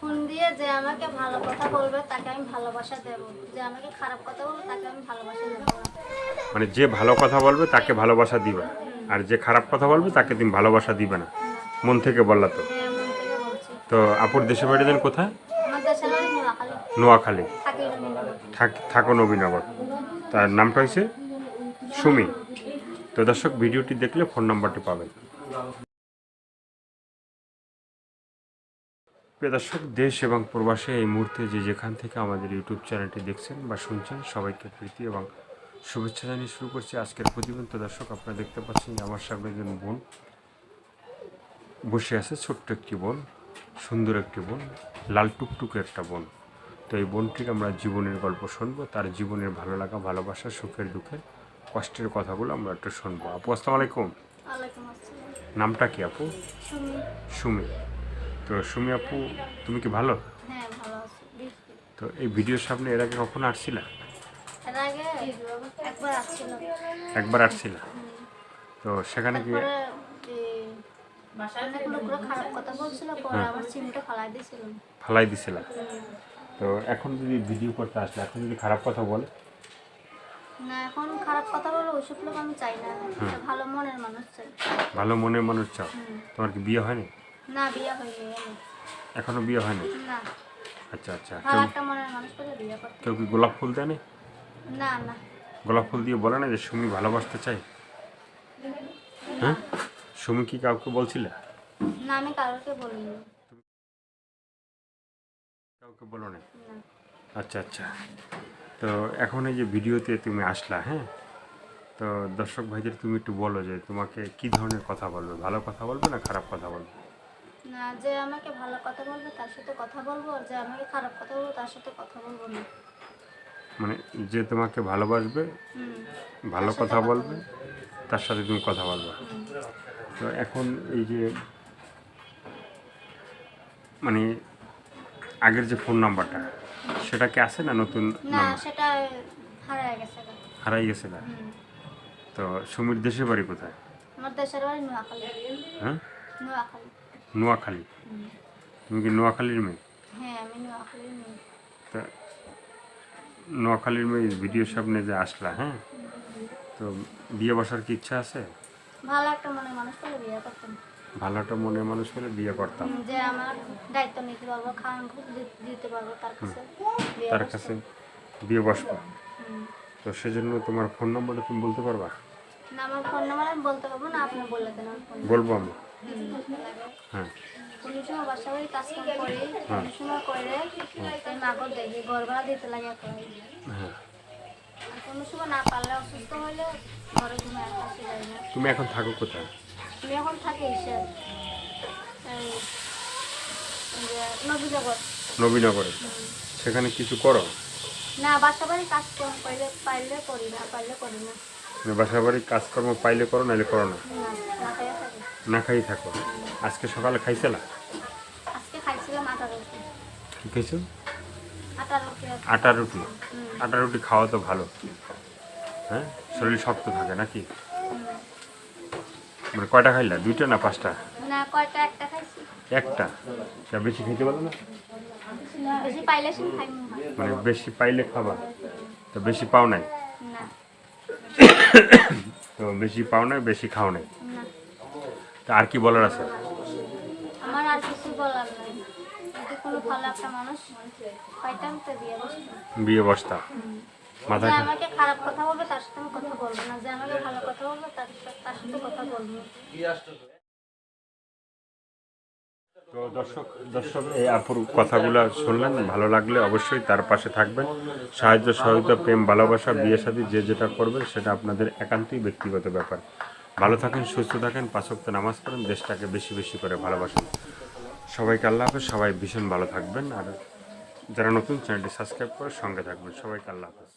Phone দিয়ে যে আমাকে ভালো কথা বলবে তাকে আমি ভালোবাসা দেব, যে আমাকে খারাপ কথা বলবে তাকে আমি ভালোবাসা দেব না। মানে যে ভালো কথা বলবে তাকে ভালোবাসা দিবা, আর যে খারাপ কথা বলবে তাকে তুমি ভালোবাসা দিবে না। মন থেকে বললা তো? হ্যাঁ, মন থেকে বলছি। তো আপুর দেশের বাড়ি দেন কোথায়? আমার দেশের বাড়ি নোয়াখালী। নোয়াখালী। থাকি রবীন্দ্রনাথ। থাকো নবীনগর। তার নামটা হয়েছে সুমি। তো দর্শক, ভিডিওটি দেখলে ফোন নাম্বারটি পাবেন। প্রিয় দর্শক, দেশ এবং প্রবাসে এই মুহূর্তে যে যেখান থেকে আমাদের ইউটিউব চ্যানেলটি দেখছেন বা শুনছেন, সবাইকে প্রীতি এবং শুভেচ্ছা জানিয়ে শুরু করছি আজকের প্রতিবেদন। তো দর্শক, আপনারা দেখতে পাচ্ছেন যে আমার সামনে একজন বোন বসে আছে, ছোট্ট একটি বোন, সুন্দর একটি বোন, লাল টুকটুকে একটা বোন। তো এই বোনটির আমরা জীবনের গল্প শুনবো, তার জীবনের ভালো লাগা, ভালোবাসা, সুখের দুঃখের, কষ্টের কথাগুলো আমরা একটু শুনবো। আপু, আসসালামু আলাইকুম। ওয়ালাইকুম আসসালাম। নামটা কি আপু? সুমি। সুমি। তো সুমি আপু, তুমি কি ভালো? হ্যাঁ, ভালো আছি। তো এই ভিডিওর সামনে এর আগে কখনো আসছিলা? এর আগে একবার আসছিল। একবার আসছিলা? তো সেখানে কি তারপরে অনেক লোকরা খারাপ কথা বলছিল, পরে আমার সিমটা ফালাই দিয়েছিল। ফালাই দিছিলা? তো এখন যদি ভিডিও করতে আসলে, এখন যদি খারাপ কথা বলে? না, এখন খারাপ কথা বলে ওইসব লোক আমি চাই না। একটা ভালো মনের মানুষ চাই। ভালো মনের মানুষ চাও? তোমার কি বিয়ে হয়নি? না, বিয়ে হয়নি আমার। এখনো বিয়ে হয়নি? না, আচ্ছা আচ্ছা। ভালো একটা মনের মানুষ করে বিয়ে করতে। কেউ কি গোলাপ ফুল দেয়নি? না না গোলাপ ফুল দিয়ে বলে না যে সুমি ভালোবাসতে চাই? হ্যাঁ, সুমি কি কাউকে বলছিলে? না, আমি কাউকে বলিনি। কাউকে বলো না? না। আচ্ছা আচ্ছা। তো এখন এই যে ভিডিওতে তুমি আসলা, হ্যাঁ, তো দর্শক ভাইদের তুমি একটু বলো যে তোমাকে কি ধরনের কথা বলবে, ভালো কথা বলবে না খারাপ কথা বলবে? না, যে আমাকে ভালো কথা বলবে তার সাথে কথা বলবো, আর যে আমাকে খারাপ কথা বলবে তার সাথে কথা বলবো না। মানে যে তোমাকে ভালোবাসবে, ভালো কথা বলবে, তার সাথে তুমি কথা বলবে। তো এখন এই যে মানে আগের যে ফোন নাম্বারটা, সেটা কি আছে না নতুন না, নাম্বার? সেটা হারিয়ে গেছে গা। হারাই গেছে না? তো সুমির দেশের বাড়ি কোথায়? আমার দেশের বাড়ি নোয়াখালী। হ্যাঁ, নোয়াখালী। নোয়াখালী। তুমি কি নোয়াখালীর মেয়ে? হ্যাঁ, আমি নোয়াখালীর মেয়ে। তা নোয়াখালীর মেয়ে ভিডিওর সামনে যে আসলা, হ্যাঁ, তো বিয়ে বসার কি ইচ্ছা আছে? ভালো একটা মনের মানুষ করে বিয়ে করতাম। ভালো একটা মনের মানুষ হলে বিয়ে করতাম। যে আমার দায়িত্ব নিতে পারবো, খাওয়ান খুব দিতে পারবো, তার কাছে বিয়ে তার বসতাম। কাছে বিয়ে বসবো। হুম। তো সেজন্য তোমার ফোন নাম্বারটা তুমি বলতে পারবা? না, আমার ফোন নাম্বার আমি বলতে পারবো না, আপনি বলে দেন আমার ফোন বলবো আমি। নাম্বার। হ্যাঁ। কোনো সময় বাসা বাড়ি কাজকাম করি, কোনো সময় করে এই মাগর দেখি ঘর ভাড়া দিতে লাগে এখন। হ্যাঁ। আর কোনো সময় না পারলে, অসুস্থ হলে ঘরে ঘুমায় থাকতে যাই না। তুমি এখন থাকো কোথায়? আমি এখন থাকি এসে এই যে নবীনগর। নবীনগরে? সেখানে কিছু করো? না, বাসা বাড়ি কাজকর্ম পাইলে পাইলে করি, না পাইলে করি না। মানে বাসা বাড়ির কাজকর্ম পাইলে করো, নাহলে করো না? না, না খাইয়া থাকি। না খাই থাকো? আজকে সকালে খাইছিলা? আজকে খাইছিলাম আটা রুটি। কি খাইছো? আটা রুটি। আটা রুটি? আটা রুটি খাওয়া তো ভালো, হ্যাঁ, শরীর শক্ত থাকে নাকি? মানে কয়টা খাইলা, 2টা না 5টা? না, কয়টা একটা খাইছি। একটা? তা বেশি খেতে পারো না? বেশি পাইলে সে খাইমু। মানে বেশি পাইলে খাবা, তো বেশি পাও নাই? না তো বেশি পাও নাই, বেশি খাও নাই। না, তা আর কি বলার আছে? আমার আর কিছু বলার নাই। যদি কোনো ভালো একটা মানুষ পাইতাম তো বিয়ে বসতাম। বিয়ে বসতা? মাথা যে আমাকে খারাপ কথা বলবে তার সাথে আমি কথা বলবো না, যে আমাকে ভালো কথা বলবে তার সাথে কথা বলবো। তো দর্শক এই আপুর কথাগুলো শুনলেন, ভালো লাগলে অবশ্যই তার পাশে থাকবেন। সাহায্য সহযোগিতা, প্রেম, ভালোবাসা, বিয়ে শাদী যে যেটা করবেন সেটা আপনাদের একান্তই ব্যক্তিগত ব্যাপার। ভালো থাকেন, সুস্থ থাকেন, 5 ওয়াক্ত নামাজ পড়েন, দেশটাকে বেশি বেশি করে ভালোবাসেন। সবাইকে আল্লাহ হাফেজ, সবাই ভীষণ ভালো থাকবেন। আর যারা নতুন, চ্যানেলটি সাবস্ক্রাইব করে সঙ্গে থাকবেন। সবাইকে আল্লাহ হাফেজ।